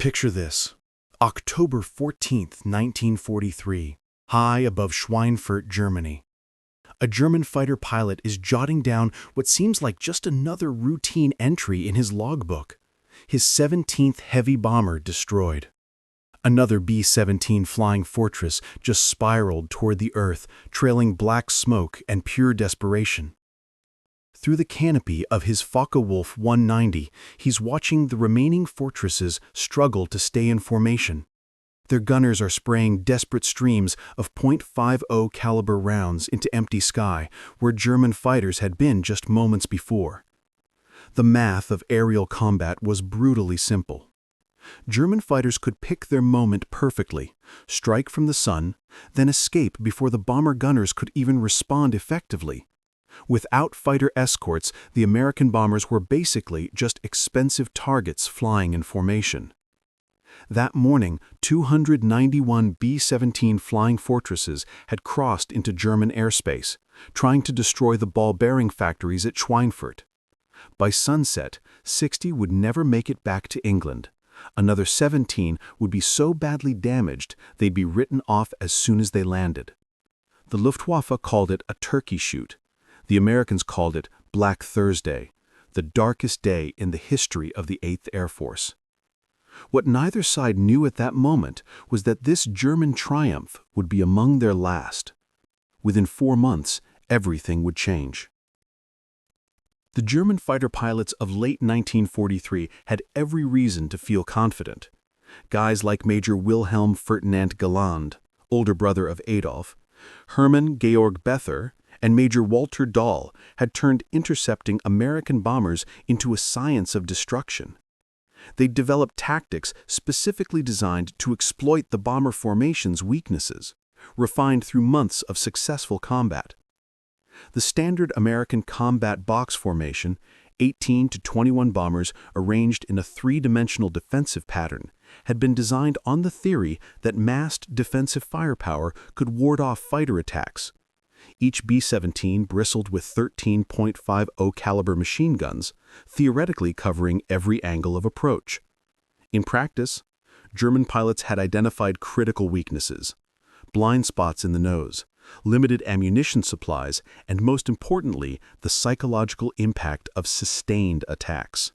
Picture this. October 14th, 1943, high above Schweinfurt, Germany. A German fighter pilot is jotting down what seems like just another routine entry in his logbook. His 17th heavy bomber destroyed. Another B-17 Flying Fortress just spiraled toward the earth, trailing black smoke and pure desperation. Through the canopy of his Focke-Wulf 190, he's watching the remaining fortresses struggle to stay in formation. Their gunners are spraying desperate streams of .50 caliber rounds into empty sky, where German fighters had been just moments before. The math of aerial combat was brutally simple. German fighters could pick their moment perfectly, strike from the sun, then escape before the bomber gunners could even respond effectively. Without fighter escorts, the American bombers were basically just expensive targets flying in formation. That morning, 291 B-17 Flying Fortresses had crossed into German airspace, trying to destroy the ball bearing factories at Schweinfurt. By sunset, 60 would never make it back to England. Another 17 would be so badly damaged they'd be written off as soon as they landed. The Luftwaffe called it a turkey shoot. The Americans called it Black Thursday, the darkest day in the history of the 8th Air Force. What neither side knew at that moment was that this German triumph would be among their last. Within 4 months, everything would change. The German fighter pilots of late 1943 had every reason to feel confident. Guys like Major Wilhelm Ferdinand Galland, older brother of Adolf, Hermann Georg Bether, and Major Walter Dahl had turned intercepting American bombers into a science of destruction. They'd developed tactics specifically designed to exploit the bomber formation's weaknesses, refined through months of successful combat. The standard American combat box formation, 18 to 21 bombers arranged in a three-dimensional defensive pattern, had been designed on the theory that massed defensive firepower could ward off fighter attacks. Each B-17 bristled with 13.50 caliber machine guns, theoretically covering every angle of approach. In practice, German pilots had identified critical weaknesses: blind spots in the nose, limited ammunition supplies, and most importantly, the psychological impact of sustained attacks.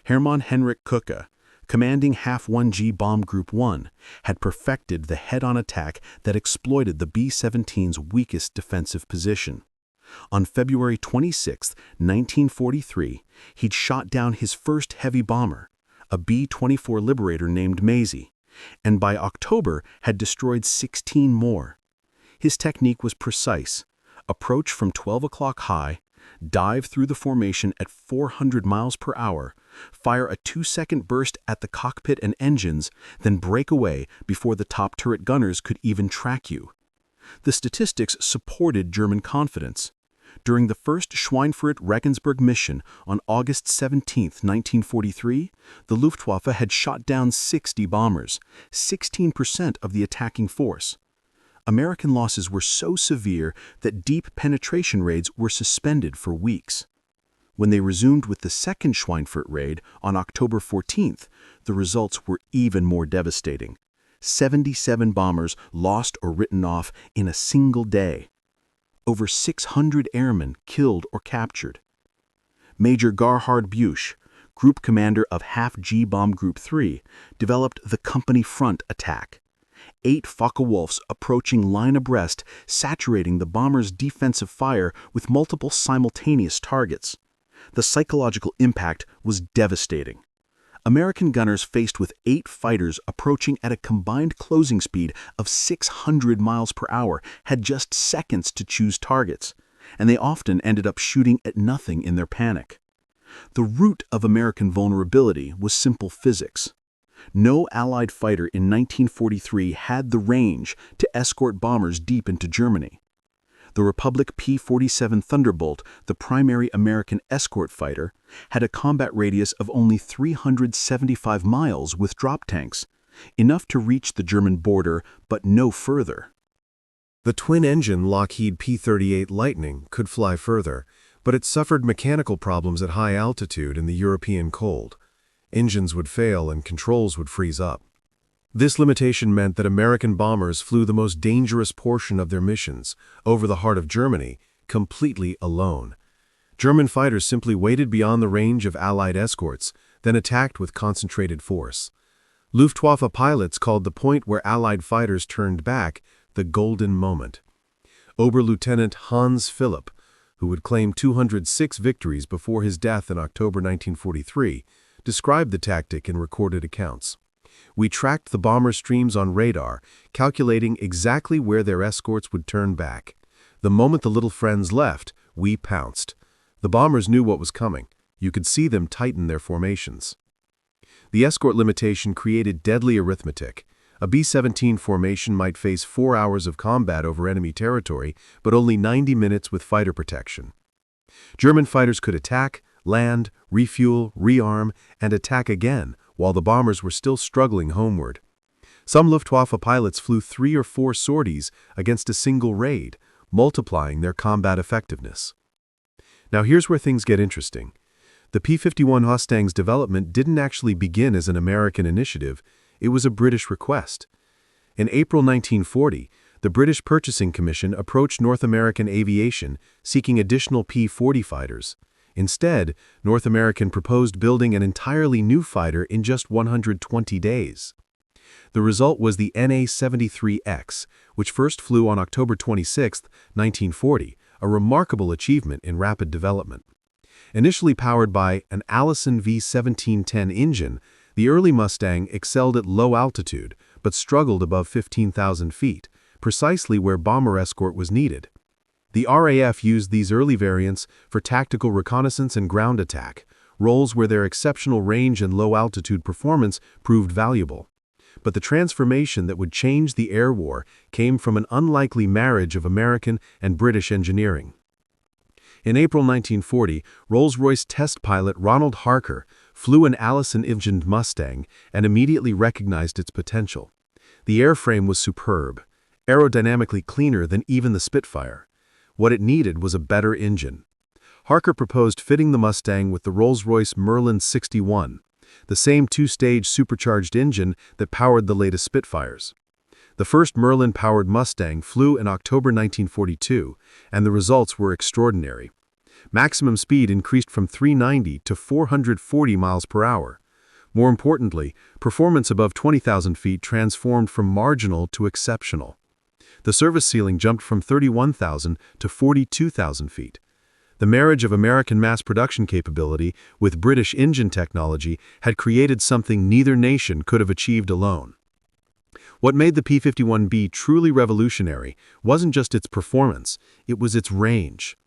Hermann Heinrich Kücke, commanding Half 1G Bomb Group 1, had perfected the head-on attack that exploited the B-17's weakest defensive position. On February 26, 1943, he'd shot down his first heavy bomber, a B-24 Liberator named Maisie, and by October had destroyed 16 more. His technique was precise: approach from 12 o'clock high, dive through the formation at 400 miles per hour, fire a 2-second burst at the cockpit and engines, then break away before the top turret gunners could even track you. The statistics supported German confidence. During the first Schweinfurt-Regensburg mission on August 17, 1943, the Luftwaffe had shot down 60 bombers, 16% of the attacking force. American losses were so severe that deep penetration raids were suspended for weeks. When they resumed with the second Schweinfurt raid on October 14th, the results were even more devastating. 77 bombers lost or written off in a single day. Over 600 airmen killed or captured. Major Gerhard Busch, group commander of Half G Bomb Group 3, developed the company front attack. 8 Focke-Wulfs approaching line abreast, saturating the bomber's defensive fire with multiple simultaneous targets. The psychological impact was devastating. American gunners faced with 8 fighters approaching at a combined closing speed of 600 miles per hour had just seconds to choose targets, and they often ended up shooting at nothing in their panic. The root of American vulnerability was simple physics. No Allied fighter in 1943 had the range to escort bombers deep into Germany. The Republic P-47 Thunderbolt, the primary American escort fighter, had a combat radius of only 375 miles with drop tanks, enough to reach the German border, but no further. The twin-engine Lockheed P-38 Lightning could fly further, but it suffered mechanical problems at high altitude in the European cold. Engines would fail and controls would freeze up. This limitation meant that American bombers flew the most dangerous portion of their missions, over the heart of Germany, completely alone. German fighters simply waited beyond the range of Allied escorts, then attacked with concentrated force. Luftwaffe pilots called the point where Allied fighters turned back the golden moment. Oberlieutenant Hans Philipp, who would claim 206 victories before his death in October 1943, described the tactic in recorded accounts. "We tracked the bomber streams on radar, calculating exactly where their escorts would turn back. The moment the little friends left, we pounced. The bombers knew what was coming. You could see them tighten their formations." The escort limitation created deadly arithmetic. A B-17 formation might face 4 hours of combat over enemy territory, but only 90 minutes with fighter protection. German fighters could attack, land, refuel, rearm, and attack again, while the bombers were still struggling homeward. Some Luftwaffe pilots flew 3 or 4 sorties against a single raid, multiplying their combat effectiveness. Now here's where things get interesting. The P-51 Mustang's development didn't actually begin as an American initiative, it was a British request. In April 1940, the British Purchasing Commission approached North American Aviation seeking additional P-40 fighters. Instead, North American proposed building an entirely new fighter in just 120 days. The result was the NA-73X, which first flew on October 26, 1940, a remarkable achievement in rapid development. Initially powered by an Allison V1710 engine, the early Mustang excelled at low altitude, but struggled above 15,000 feet, precisely where bomber escort was needed. The RAF used these early variants for tactical reconnaissance and ground attack, roles where their exceptional range and low-altitude performance proved valuable. But the transformation that would change the air war came from an unlikely marriage of American and British engineering. In April 1940, Rolls-Royce test pilot Ronald Harker flew an Allison-engined Mustang and immediately recognized its potential. The airframe was superb, aerodynamically cleaner than even the Spitfire. What it needed was a better engine. Harker proposed fitting the Mustang with the Rolls-Royce Merlin 61, the same 2-stage supercharged engine that powered the latest Spitfires. The first Merlin-powered Mustang flew in October 1942, and the results were extraordinary. Maximum speed increased from 390 to 440 miles per hour. More importantly, performance above 20,000 feet transformed from marginal to exceptional. The service ceiling jumped from 31,000 to 42,000 feet. The marriage of American mass production capability with British engine technology had created something neither nation could have achieved alone. What made the P-51B truly revolutionary wasn't just its performance, it was its range.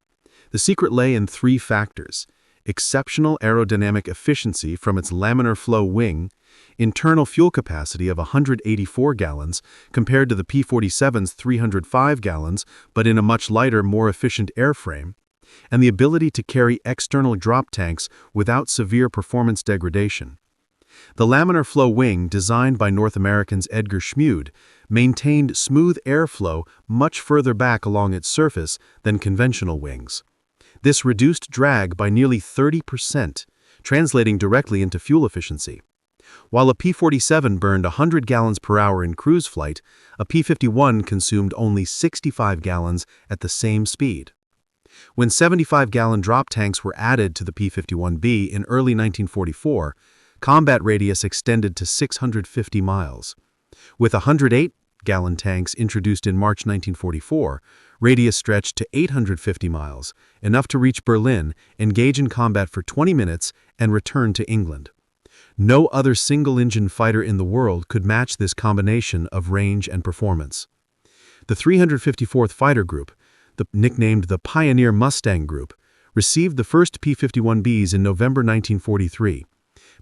The secret lay in 3 factors: exceptional aerodynamic efficiency from its laminar flow wing, internal fuel capacity of 184 gallons compared to the P-47's 305 gallons but in a much lighter, more efficient airframe, and the ability to carry external drop tanks without severe performance degradation. The laminar flow wing, designed by North American's Edgar Schmude, maintained smooth airflow much further back along its surface than conventional wings. This reduced drag by nearly 30%, translating directly into fuel efficiency. While a P-47 burned 100 gallons per hour in cruise flight, a P-51 consumed only 65 gallons at the same speed. When 75-gallon drop tanks were added to the P-51B in early 1944, combat radius extended to 650 miles. With 108-gallon tanks introduced in March 1944, radius stretched to 850 miles, enough to reach Berlin, engage in combat for 20 minutes, and return to England. No other single-engine fighter in the world could match this combination of range and performance. The 354th Fighter Group, nicknamed the Pioneer Mustang Group, received the first P-51Bs in November 1943.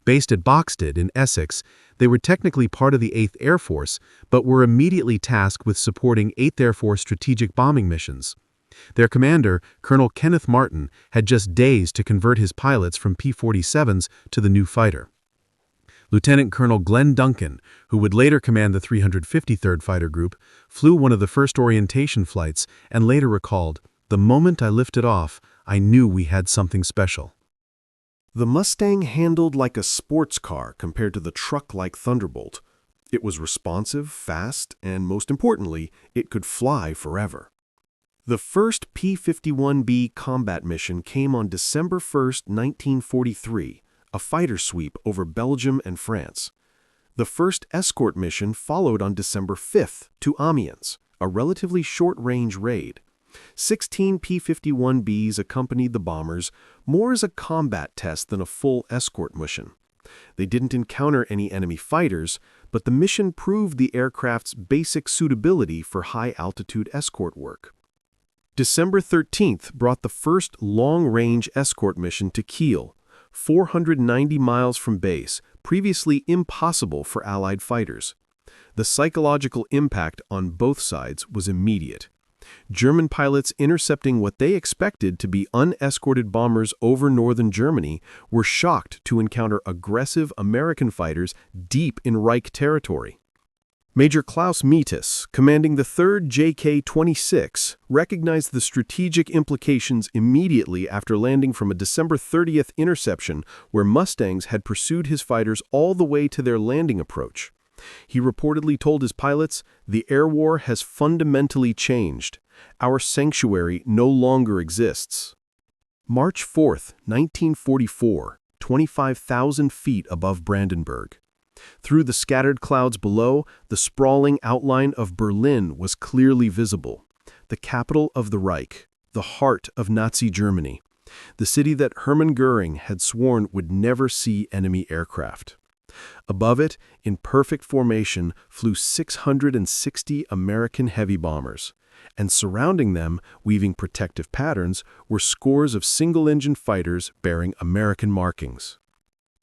Based at Boxted in Essex, they were technically part of the 8th Air Force, but were immediately tasked with supporting 8th Air Force strategic bombing missions. Their commander, Colonel Kenneth Martin, had just days to convert his pilots from P-47s to the new fighter. Lieutenant Colonel Glenn Duncan, who would later command the 353rd Fighter Group, flew one of the first orientation flights and later recalled, "The moment I lifted off, I knew we had something special." The Mustang handled like a sports car compared to the truck-like Thunderbolt. It was responsive, fast, and most importantly, it could fly forever. The first P-51B combat mission came on December 1, 1943, a fighter sweep over Belgium and France. The first escort mission followed on December 5 to Amiens, a relatively short-range raid. 16 P-51Bs accompanied the bombers, more as a combat test than a full escort mission. They didn't encounter any enemy fighters, but the mission proved the aircraft's basic suitability for high-altitude escort work. December 13th brought the first long-range escort mission to Kiel, 490 miles from base, previously impossible for Allied fighters. The psychological impact on both sides was immediate. German pilots intercepting what they expected to be unescorted bombers over northern Germany were shocked to encounter aggressive American fighters deep in Reich territory. Major Klaus Metis, commanding the 3rd JK-26, recognized the strategic implications immediately after landing from a December 30th interception where Mustangs had pursued his fighters all the way to their landing approach. He reportedly told his pilots, "The air war has fundamentally changed. Our sanctuary no longer exists." March 4, 1944, 25,000 feet above Brandenburg. Through the scattered clouds below, the sprawling outline of Berlin was clearly visible. The capital of the Reich, the heart of Nazi Germany, the city that Hermann Göring had sworn would never see enemy aircraft. Above it, in perfect formation, flew 660 American heavy bombers, and surrounding them, weaving protective patterns, were scores of single-engine fighters bearing American markings.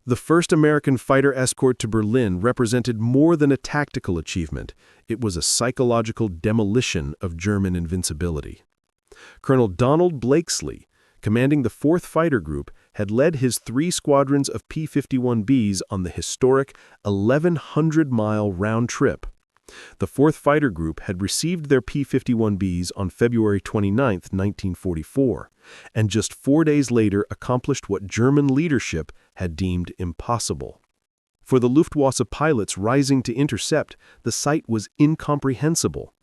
The first American fighter escort to Berlin represented more than a tactical achievement. It was a psychological demolition of German invincibility. Colonel Donald Blakesley, commanding the 4th Fighter Group, had led his 3 squadrons of P-51Bs on the historic 1,100-mile round trip. The 4th Fighter Group had received their P-51Bs on February 29, 1944, and just 4 days later accomplished what German leadership had deemed impossible. For the Luftwaffe pilots rising to intercept, the sight was incomprehensible.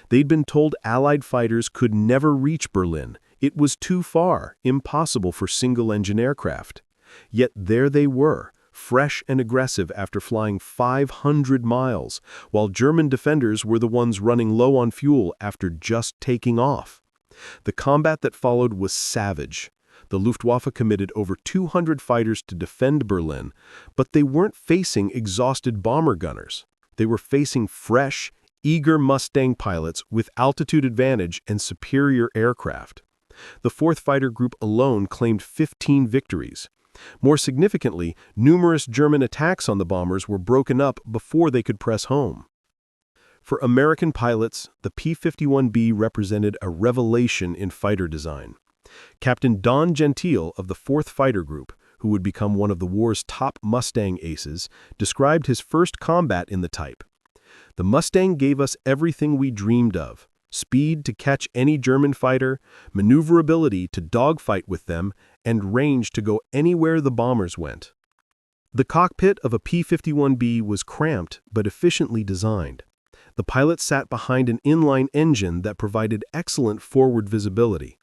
They'd been told Allied fighters could never reach Berlin. It was too far, impossible for single-engine aircraft. Yet there they were, fresh and aggressive after flying 500 miles, while German defenders were the ones running low on fuel after just taking off. The combat that followed was savage. The Luftwaffe committed over 200 fighters to defend Berlin, but they weren't facing exhausted bomber gunners. They were facing fresh, eager Mustang pilots with altitude advantage and superior aircraft. The 4th Fighter Group alone claimed 15 victories. More significantly, numerous German attacks on the bombers were broken up before they could press home. For American pilots, the P-51B represented a revelation in fighter design. Captain Don Gentile of the 4th Fighter Group, who would become one of the war's top Mustang aces, described his first combat in the type. "The Mustang gave us everything we dreamed of: speed to catch any German fighter, maneuverability to dogfight with them, and range to go anywhere the bombers went." The cockpit of a P-51B was cramped but efficiently designed. The pilot sat behind an inline engine that provided excellent forward visibility.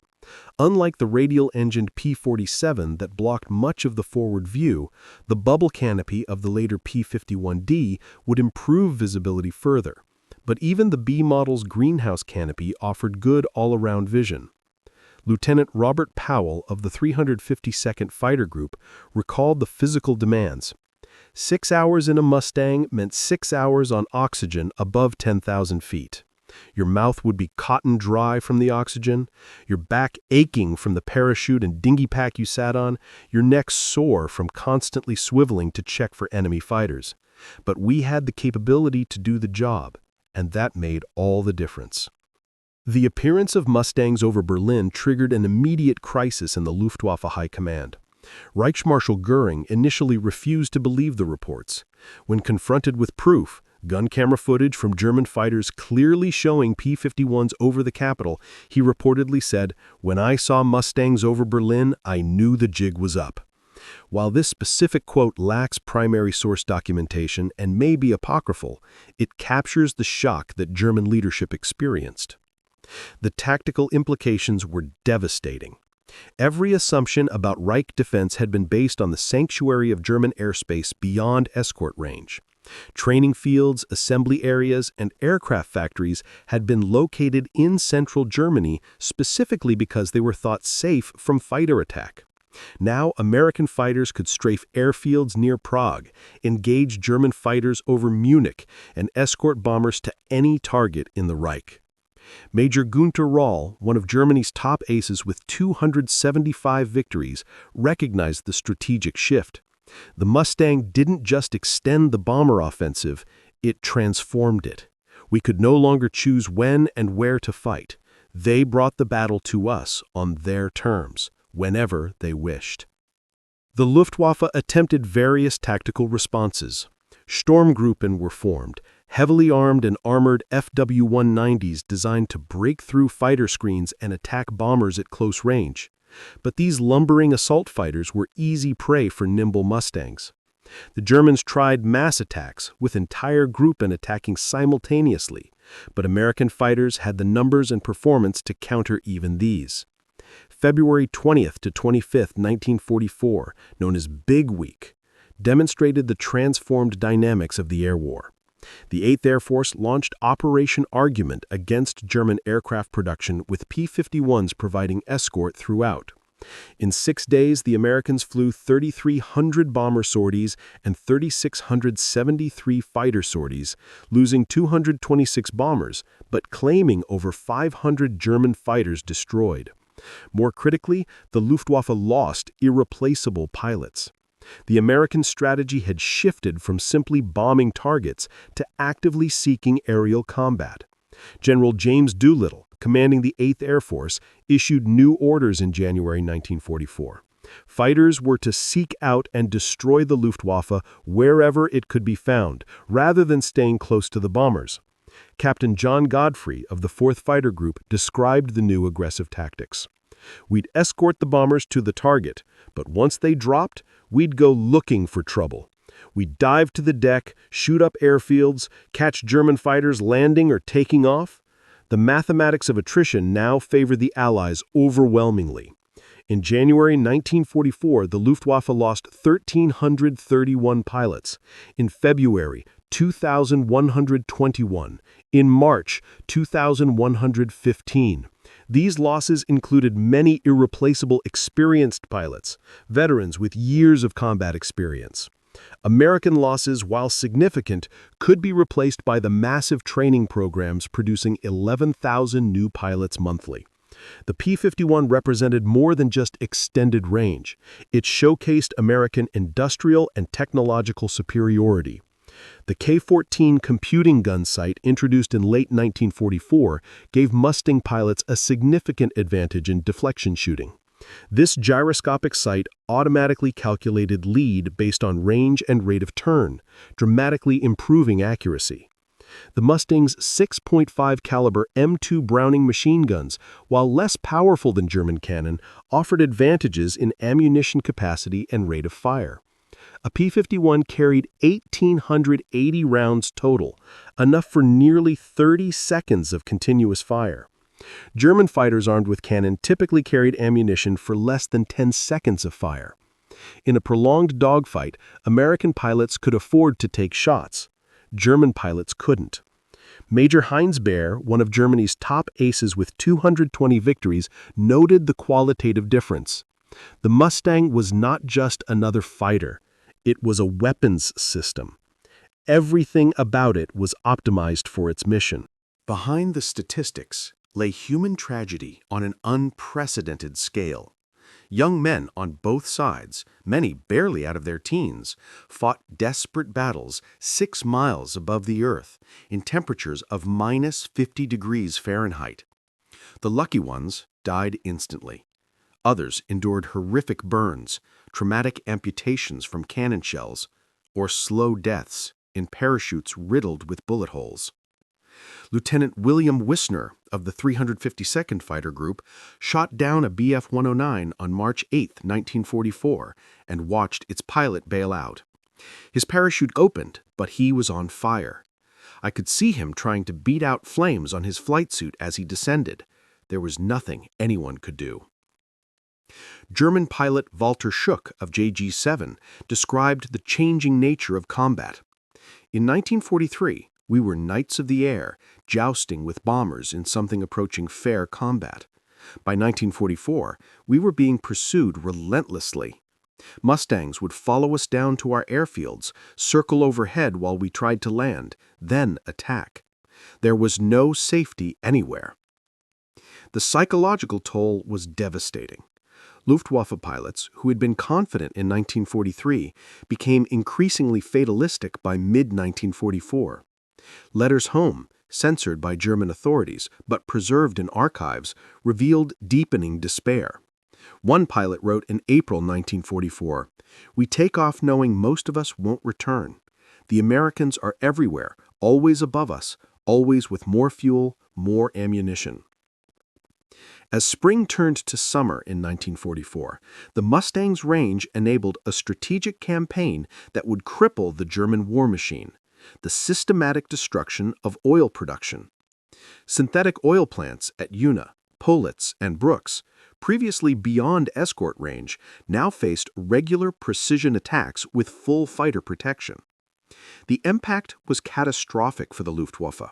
Unlike the radial-engined P-47 that blocked much of the forward view, the bubble canopy of the later P-51D would improve visibility further. But even the B model's greenhouse canopy offered good all-around vision. Lieutenant Robert Powell of the 352nd Fighter Group recalled the physical demands. 6 hours in a Mustang meant 6 hours on oxygen above 10,000 feet. Your mouth would be cotton dry from the oxygen, your back aching from the parachute and dinghy pack you sat on, your neck sore from constantly swiveling to check for enemy fighters. But we had the capability to do the job, and that made all the difference. The appearance of Mustangs over Berlin triggered an immediate crisis in the Luftwaffe High Command. Reichsmarschall Göring initially refused to believe the reports. When confronted with proof, gun camera footage from German fighters clearly showing P-51s over the capital, he reportedly said, "When I saw Mustangs over Berlin, I knew the jig was up." While this specific quote lacks primary source documentation and may be apocryphal, it captures the shock that German leadership experienced. The tactical implications were devastating. Every assumption about Reich defense had been based on the sanctuary of German airspace beyond escort range. Training fields, assembly areas, and aircraft factories had been located in central Germany specifically because they were thought safe from fighter attack. Now, American fighters could strafe airfields near Prague, engage German fighters over Munich, and escort bombers to any target in the Reich. Major Günter Röhl, one of Germany's top aces with 275 victories, recognized the strategic shift. The Mustang didn't just extend the bomber offensive, it transformed it. We could no longer choose when and where to fight. They brought the battle to us on their terms, whenever they wished. The Luftwaffe attempted various tactical responses. Sturmgruppen were formed, heavily armed and armored FW-190s designed to break through fighter screens and attack bombers at close range. But these lumbering assault fighters were easy prey for nimble Mustangs. The Germans tried mass attacks, with entire Gruppen attacking simultaneously, but American fighters had the numbers and performance to counter even these. February 20th to 25th, 1944, known as Big Week, demonstrated the transformed dynamics of the air war. The 8th Air Force launched Operation Argument against German aircraft production, with P-51s providing escort throughout. In 6 days, the Americans flew 3,300 bomber sorties and 3,673 fighter sorties, losing 226 bombers, but claiming over 500 German fighters destroyed. More critically, the Luftwaffe lost irreplaceable pilots. The American strategy had shifted from simply bombing targets to actively seeking aerial combat. General James Doolittle, commanding the 8th Air Force, issued new orders in January 1944. Fighters were to seek out and destroy the Luftwaffe wherever it could be found, rather than staying close to the bombers. Captain John Godfrey of the 4th Fighter Group described the new aggressive tactics. We'd escort the bombers to the target, but once they dropped, we'd go looking for trouble. We'd dive to the deck, shoot up airfields, catch German fighters landing or taking off. The mathematics of attrition now favored the Allies overwhelmingly. In January 1944, the Luftwaffe lost 1,331 pilots. In February, 2,121. In March, 2,115. These losses included many irreplaceable experienced pilots, veterans with years of combat experience. American losses, while significant, could be replaced by the massive training programs producing 11,000 new pilots monthly. The P-51 represented more than just extended range. It showcased American industrial and technological superiority. The K-14 computing gun sight, introduced in late 1944, gave Mustang pilots a significant advantage in deflection shooting. This gyroscopic sight automatically calculated lead based on range and rate of turn, dramatically improving accuracy. The Mustang's 6.5 caliber M2 Browning machine guns, while less powerful than German cannon, offered advantages in ammunition capacity and rate of fire. A P-51 carried 1,880 rounds total, enough for nearly 30 seconds of continuous fire. German fighters armed with cannon typically carried ammunition for less than 10 seconds of fire. In a prolonged dogfight, American pilots could afford to take shots. German pilots couldn't. Major Heinz Baer, one of Germany's top aces with 220 victories, noted the qualitative difference. The Mustang was not just another fighter. It was a weapons system. Everything about it was optimized for its mission. Behind the statistics lay human tragedy on an unprecedented scale. Young men on both sides, many barely out of their teens, fought desperate battles 6 miles above the earth in temperatures of minus 50 degrees Fahrenheit. The lucky ones died instantly. Others endured horrific burns, traumatic amputations from cannon shells, or slow deaths in parachutes riddled with bullet holes. Lieutenant William Wissner of the 352nd Fighter Group shot down a Bf-109 on March 8, 1944, and watched its pilot bail out. His parachute opened, but he was on fire. I could see him trying to beat out flames on his flight suit as he descended. There was nothing anyone could do. German pilot Walter Schuck of JG-7 described the changing nature of combat. In 1943, we were knights of the air, jousting with bombers in something approaching fair combat. By 1944, we were being pursued relentlessly. Mustangs would follow us down to our airfields, circle overhead while we tried to land, then attack. There was no safety anywhere. The psychological toll was devastating. Luftwaffe pilots, who had been confident in 1943, became increasingly fatalistic by mid-1944. Letters home, censored by German authorities but preserved in archives, revealed deepening despair. One pilot wrote in April 1944, "We take off knowing most of us won't return. The Americans are everywhere, always above us, always with more fuel, more ammunition." As spring turned to summer in 1944, the Mustangs' range enabled a strategic campaign that would cripple the German war machine: the systematic destruction of oil production. Synthetic oil plants at Una, Politz, and Brooks, previously beyond escort range, now faced regular precision attacks with full fighter protection. The impact was catastrophic for the Luftwaffe.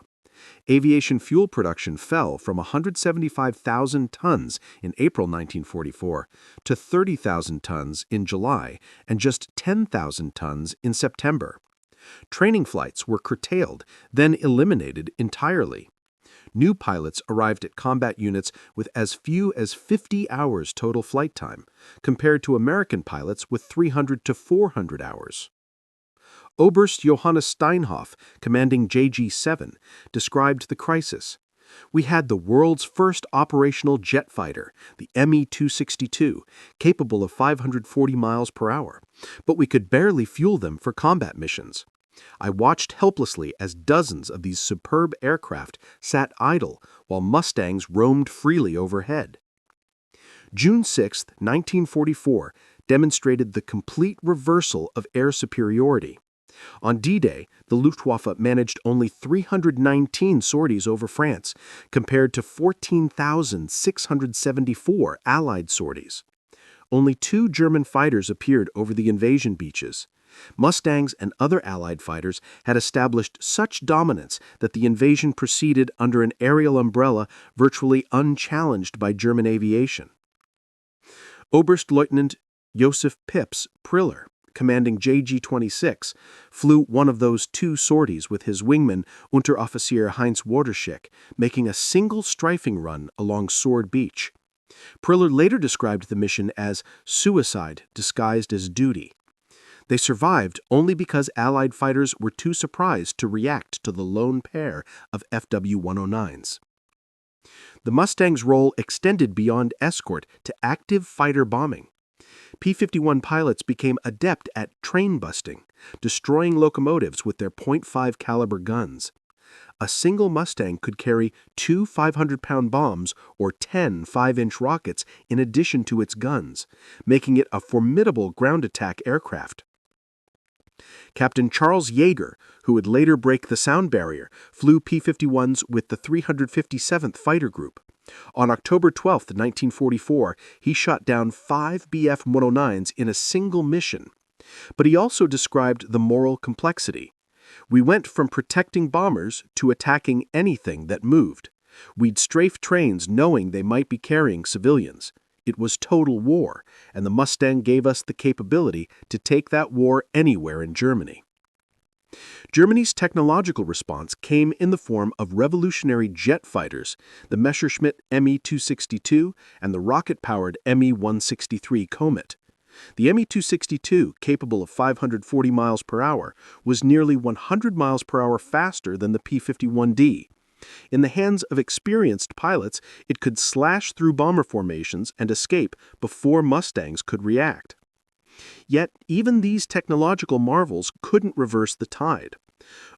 Aviation fuel production fell from 175,000 tons in April 1944 to 30,000 tons in July and just 10,000 tons in September. Training flights were curtailed, then eliminated entirely. New pilots arrived at combat units with as few as 50 hours total flight time, compared to American pilots with 300 to 400 hours. Oberst Johannes Steinhoff, commanding JG-7, described the crisis. "We had the world's first operational jet fighter, the Me-262, capable of 540 miles per hour, but we could barely fuel them for combat missions. I watched helplessly as dozens of these superb aircraft sat idle while Mustangs roamed freely overhead." June 6, 1944, demonstrated the complete reversal of air superiority. On D-Day, the Luftwaffe managed only 319 sorties over France, compared to 14,674 Allied sorties. Only 2 German fighters appeared over the invasion beaches. Mustangs and other Allied fighters had established such dominance that the invasion proceeded under an aerial umbrella virtually unchallenged by German aviation. Oberstleutnant Josef Pips Priller, commanding JG-26, flew one of those 2 sorties with his wingman Unteroffizier Heinz Waderschick, making a single strafing run along Sword Beach. Priller later described the mission as suicide disguised as duty. They survived only because Allied fighters were too surprised to react to the lone pair of FW-109s. The Mustang's role extended beyond escort to active fighter bombing. P-51 pilots became adept at train busting, destroying locomotives with their .5 caliber guns. A single Mustang could carry 2 500-pound bombs or 10 5-inch rockets in addition to its guns, making it a formidable ground attack aircraft. Captain Charles Yeager, who would later break the sound barrier, flew P-51s with the 357th Fighter Group. On October 12, 1944, he shot down 5 Bf-109s in a single mission. But he also described the moral complexity. "We went from protecting bombers to attacking anything that moved. We'd strafe trains knowing they might be carrying civilians. It was total war, and the Mustang gave us the capability to take that war anywhere in Germany." Germany's technological response came in the form of revolutionary jet fighters, the Messerschmitt Me-262 and the rocket-powered Me-163 Comet. The Me-262, capable of 540 miles per hour, was nearly 100 miles per hour faster than the P-51D. In the hands of experienced pilots, it could slash through bomber formations and escape before Mustangs could react. Yet, even these technological marvels couldn't reverse the tide.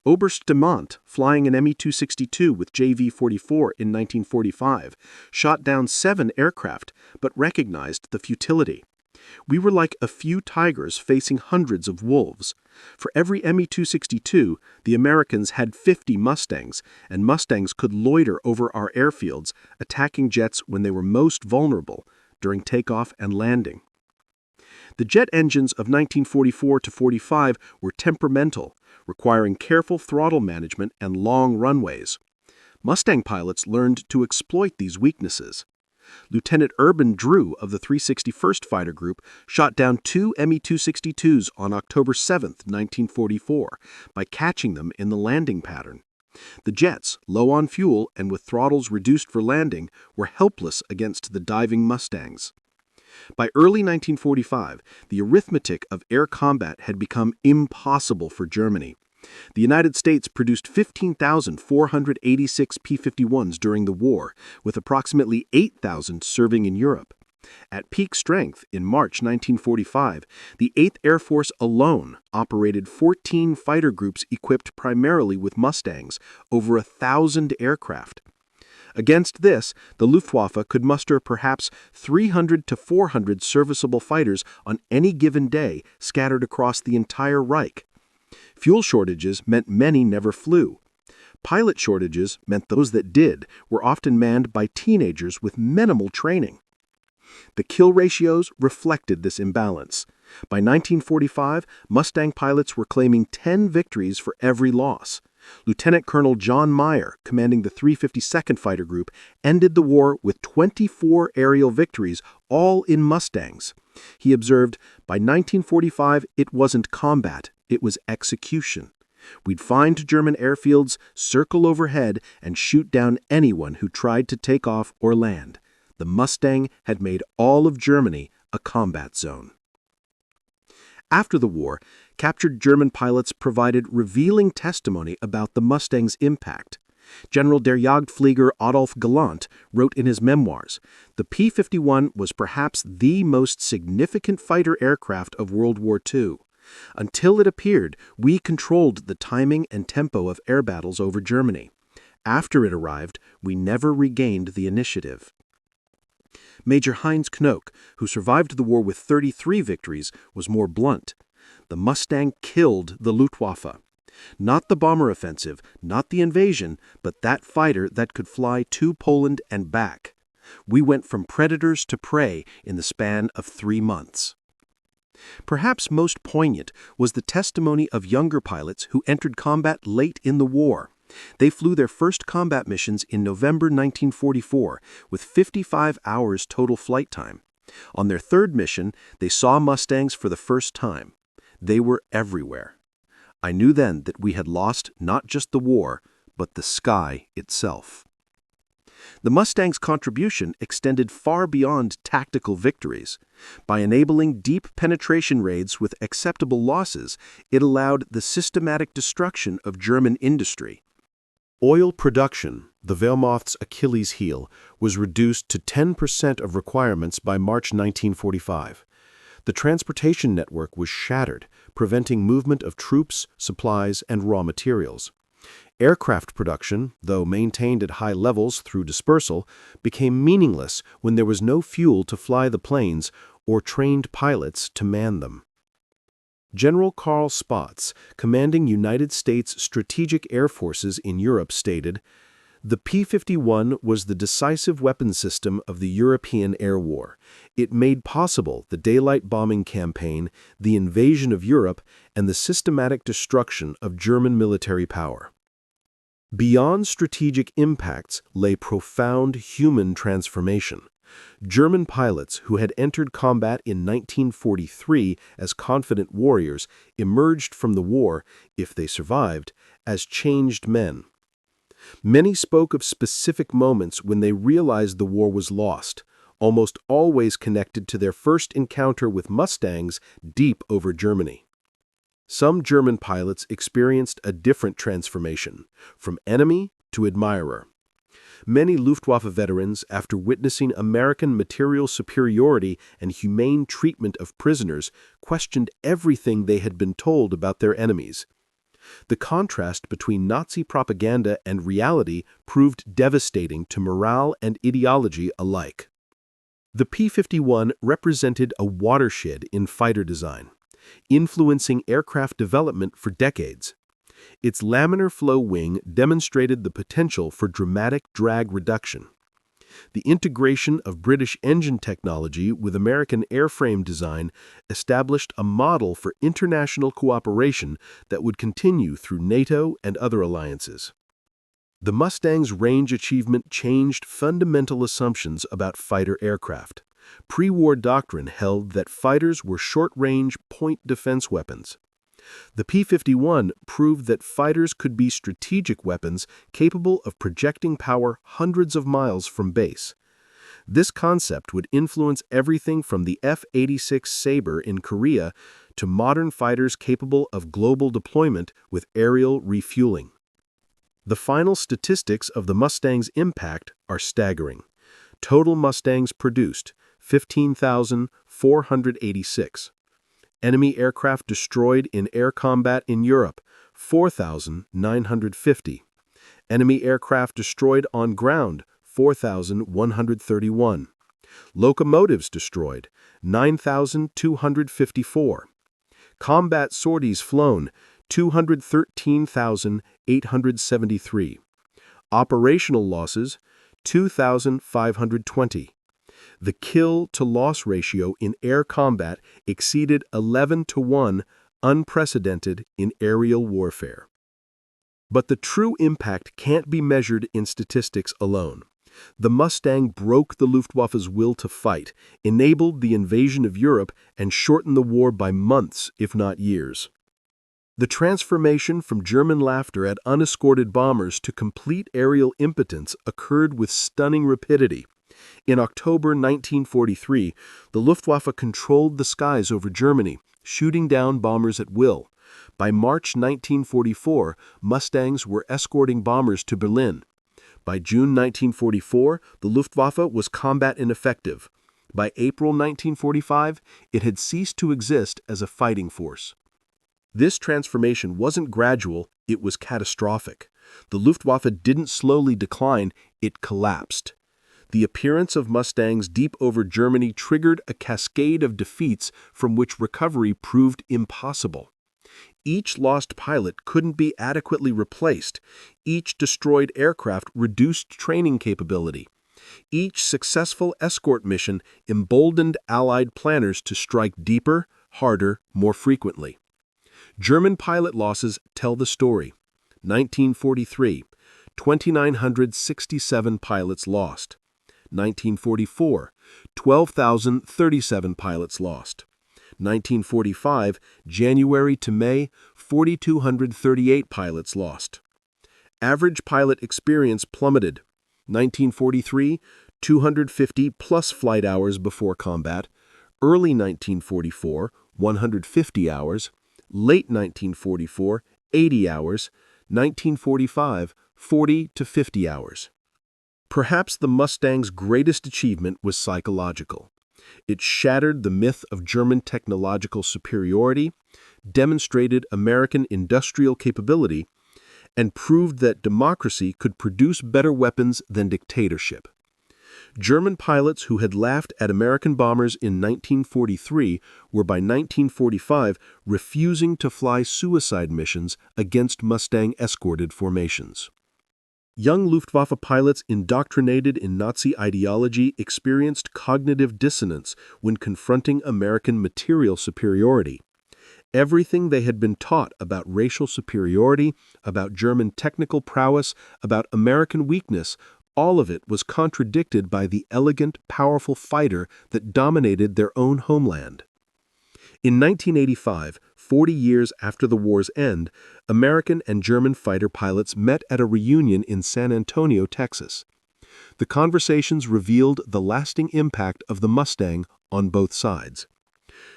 Oberst de Montt, flying an Me-262 with JV-44 in 1945, shot down 7 aircraft but recognized the futility. We were like a few tigers facing hundreds of wolves. For every Me-262, the Americans had 50 Mustangs, and Mustangs could loiter over our airfields, attacking jets when they were most vulnerable, during takeoff and landing. The jet engines of 1944 to 45 were temperamental, requiring careful throttle management and long runways. Mustang pilots learned to exploit these weaknesses. Lieutenant Urban Drew of the 361st Fighter Group shot down 2 Me-262s on October 7, 1944, by catching them in the landing pattern. The jets, low on fuel and with throttles reduced for landing, were helpless against the diving Mustangs. By early 1945, the arithmetic of air combat had become impossible for Germany. The United States produced 15,486 P-51s during the war, with approximately 8,000 serving in Europe. At peak strength, in March 1945, the 8th Air Force alone operated 14 fighter groups equipped primarily with Mustangs, over 1,000 aircraft. Against this, the Luftwaffe could muster perhaps 300 to 400 serviceable fighters on any given day scattered across the entire Reich. Fuel shortages meant many never flew. Pilot shortages meant those that did were often manned by teenagers with minimal training. The kill ratios reflected this imbalance. By 1945, Mustang pilots were claiming 10 victories for every loss. Lieutenant Colonel John Meyer, commanding the 352nd Fighter Group, ended the war with 24 aerial victories, all in Mustangs. He observed, "By 1945, it wasn't combat, it was execution. We'd find German airfields, circle overhead, and shoot down anyone who tried to take off or land. The Mustang had made all of Germany a combat zone." After the war, captured German pilots provided revealing testimony about the Mustang's impact. General der Jagdflieger Adolf Galland wrote in his memoirs, "The P-51 was perhaps the most significant fighter aircraft of World War II. Until it appeared, we controlled the timing and tempo of air battles over Germany. After it arrived, we never regained the initiative." Major Heinz Knoke, who survived the war with 33 victories, was more blunt. The Mustang killed the Luftwaffe. Not the bomber offensive, not the invasion, but that fighter that could fly to Poland and back. We went from predators to prey in the span of 3 months. Perhaps most poignant was the testimony of younger pilots who entered combat late in the war. They flew their first combat missions in November 1944, with 55 hours total flight time. On their third mission, they saw Mustangs for the first time. They were everywhere. I knew then that we had lost not just the war, but the sky itself. The Mustang's contribution extended far beyond tactical victories. By enabling deep penetration raids with acceptable losses, it allowed the systematic destruction of German industry. Oil production, the Wehrmacht's Achilles heel, was reduced to 10% of requirements by March 1945. The transportation network was shattered, preventing movement of troops, supplies, and raw materials. Aircraft production, though maintained at high levels through dispersal, became meaningless when there was no fuel to fly the planes or trained pilots to man them. General Carl Spaatz, commanding United States Strategic Air Forces in Europe, stated, "The P-51 was the decisive weapon system of the European air war. It made possible the daylight bombing campaign, the invasion of Europe, and the systematic destruction of German military power." Beyond strategic impacts lay profound human transformation. German pilots who had entered combat in 1943 as confident warriors emerged from the war, if they survived, as changed men. Many spoke of specific moments when they realized the war was lost, almost always connected to their first encounter with Mustangs deep over Germany. Some German pilots experienced a different transformation, from enemy to admirer. Many Luftwaffe veterans, after witnessing American material superiority and humane treatment of prisoners, questioned everything they had been told about their enemies. The contrast between Nazi propaganda and reality proved devastating to morale and ideology alike. The P-51 represented a watershed in fighter design, influencing aircraft development for decades. Its laminar flow wing demonstrated the potential for dramatic drag reduction. The integration of British engine technology with American airframe design established a model for international cooperation that would continue through NATO and other alliances. The Mustang's range achievement changed fundamental assumptions about fighter aircraft. Pre-war doctrine held that fighters were short-range, point defense weapons. The P-51 proved that fighters could be strategic weapons capable of projecting power hundreds of miles from base. This concept would influence everything from the F-86 Sabre in Korea to modern fighters capable of global deployment with aerial refueling. The final statistics of the Mustang's impact are staggering. Total Mustangs produced, 15,486. Enemy aircraft destroyed in air combat in Europe, 4,950. Enemy aircraft destroyed on ground, 4,131. Locomotives destroyed, 9,254. Combat sorties flown, 213,873. Operational losses, 2,520. The kill-to-loss ratio in air combat exceeded 11-to-1, unprecedented in aerial warfare. But the true impact can't be measured in statistics alone. The Mustang broke the Luftwaffe's will to fight, enabled the invasion of Europe, and shortened the war by months, if not years. The transformation from German laughter at unescorted bombers to complete aerial impotence occurred with stunning rapidity. In October 1943, the Luftwaffe controlled the skies over Germany, shooting down bombers at will. By March 1944, Mustangs were escorting bombers to Berlin. By June 1944, the Luftwaffe was combat ineffective. By April 1945, it had ceased to exist as a fighting force. This transformation wasn't gradual, it was catastrophic. The Luftwaffe didn't slowly decline, it collapsed. The appearance of Mustangs deep over Germany triggered a cascade of defeats from which recovery proved impossible. Each lost pilot couldn't be adequately replaced. Each destroyed aircraft reduced training capability. Each successful escort mission emboldened Allied planners to strike deeper, harder, more frequently. German pilot losses tell the story. 1943, 2,967 pilots lost. 1944, 12,037 pilots lost. 1945, January to May, 4,238 pilots lost. Average pilot experience plummeted. 1943, 250-plus flight hours before combat. Early 1944, 150 hours. Late 1944, 80 hours. 1945, 40 to 50 hours. Perhaps the Mustang's greatest achievement was psychological. It shattered the myth of German technological superiority, demonstrated American industrial capability, and proved that democracy could produce better weapons than dictatorship. German pilots who had laughed at American bombers in 1943 were by 1945 refusing to fly suicide missions against Mustang-escorted formations. Young Luftwaffe pilots indoctrinated in Nazi ideology experienced cognitive dissonance when confronting American material superiority. Everything they had been taught about racial superiority, about German technical prowess, about American weakness, all of it was contradicted by the elegant, powerful fighter that dominated their own homeland. In 1985, 40 years after the war's end, American and German fighter pilots met at a reunion in San Antonio, Texas. The conversations revealed the lasting impact of the Mustang on both sides.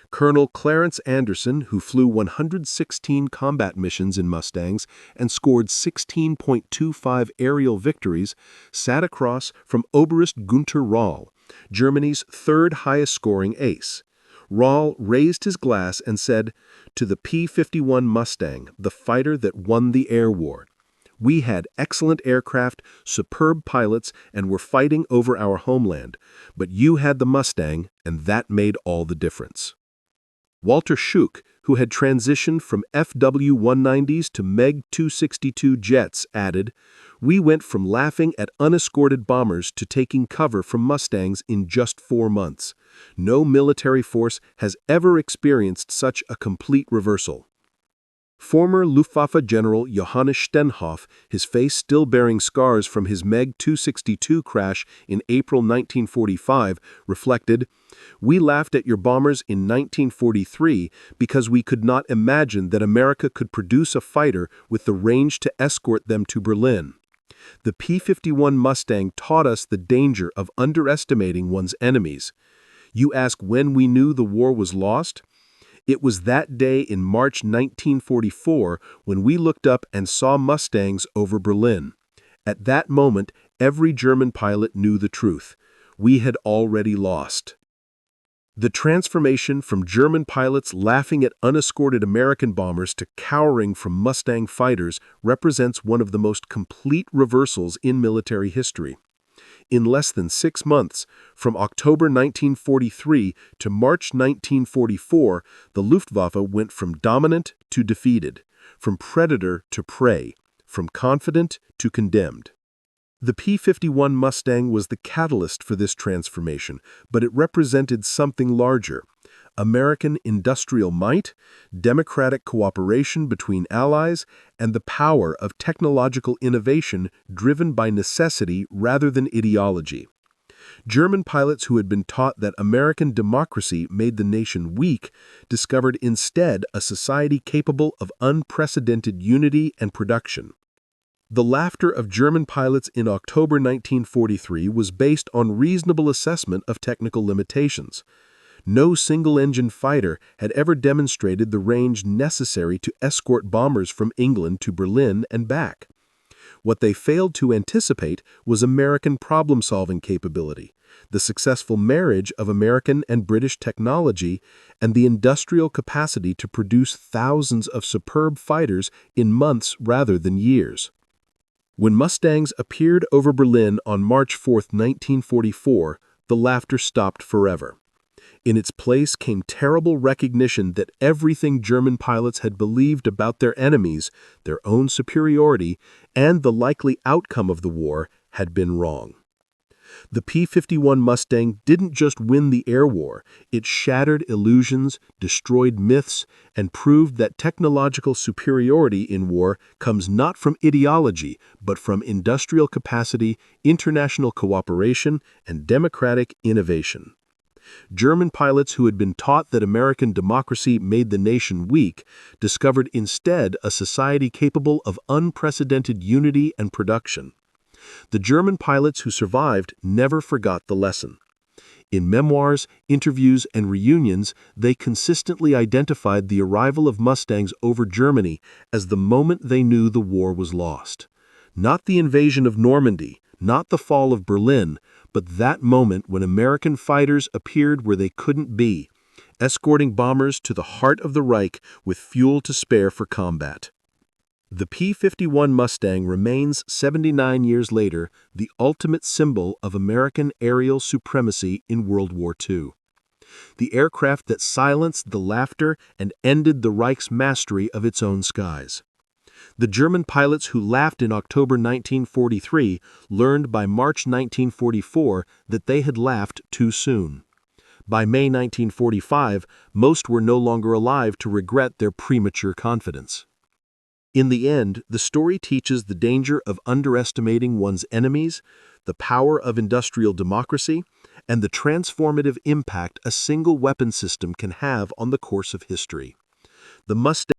Colonel Clarence Anderson, who flew 116 combat missions in Mustangs and scored 16.25 aerial victories, sat across from Oberst Günter Rahl, Germany's third highest-scoring ace. Rahl raised his glass and said, "To the P-51 Mustang, the fighter that won the air war. We had excellent aircraft, superb pilots, and were fighting over our homeland. But you had the Mustang, and that made all the difference." Walter Schuck, who had transitioned from FW-190s to MiG-262 jets, added, "We went from laughing at unescorted bombers to taking cover from Mustangs in just 4 months. No military force has ever experienced such a complete reversal." Former Luftwaffe General Johannes Stenhoff, his face still bearing scars from his MiG-262 crash in April 1945, reflected, "We laughed at your bombers in 1943 because we could not imagine that America could produce a fighter with the range to escort them to Berlin. The P-51 Mustang taught us the danger of underestimating one's enemies. You ask when we knew the war was lost? It was that day in March 1944 when we looked up and saw Mustangs over Berlin. At that moment, every German pilot knew the truth. We had already lost." The transformation from German pilots laughing at unescorted American bombers to cowering from Mustang fighters represents one of the most complete reversals in military history. In less than 6 months, from October 1943 to March 1944, the Luftwaffe went from dominant to defeated, from predator to prey, from confident to condemned. The P-51 Mustang was the catalyst for this transformation, but it represented something larger: American industrial might, democratic cooperation between allies, and the power of technological innovation driven by necessity rather than ideology. German pilots who had been taught that American democracy made the nation weak discovered instead a society capable of unprecedented unity and production. The laughter of German pilots in October 1943 was based on reasonable assessment of technical limitations. No single-engine fighter had ever demonstrated the range necessary to escort bombers from England to Berlin and back. What they failed to anticipate was American problem-solving capability, the successful marriage of American and British technology, and the industrial capacity to produce thousands of superb fighters in months rather than years. When Mustangs appeared over Berlin on March 4, 1944, the laughter stopped forever. In its place came terrible recognition that everything German pilots had believed about their enemies, their own superiority, and the likely outcome of the war had been wrong. The P-51 Mustang didn't just win the air war, it shattered illusions, destroyed myths, and proved that technological superiority in war comes not from ideology, but from industrial capacity, international cooperation, and democratic innovation. German pilots who had been taught that American democracy made the nation weak discovered instead a society capable of unprecedented unity and production. The German pilots who survived never forgot the lesson. In memoirs, interviews, and reunions, they consistently identified the arrival of Mustangs over Germany as the moment they knew the war was lost. Not the invasion of Normandy, not the fall of Berlin, but that moment when American fighters appeared where they couldn't be, escorting bombers to the heart of the Reich with fuel to spare for combat. The P-51 Mustang remains 79 years later the ultimate symbol of American aerial supremacy in World War II. The aircraft that silenced the laughter and ended the Reich's mastery of its own skies. The German pilots who laughed in October 1943 learned by March 1944 that they had laughed too soon. By May 1945, most were no longer alive to regret their premature confidence. In the end, the story teaches the danger of underestimating one's enemies, the power of industrial democracy, and the transformative impact a single weapon system can have on the course of history. The Mustang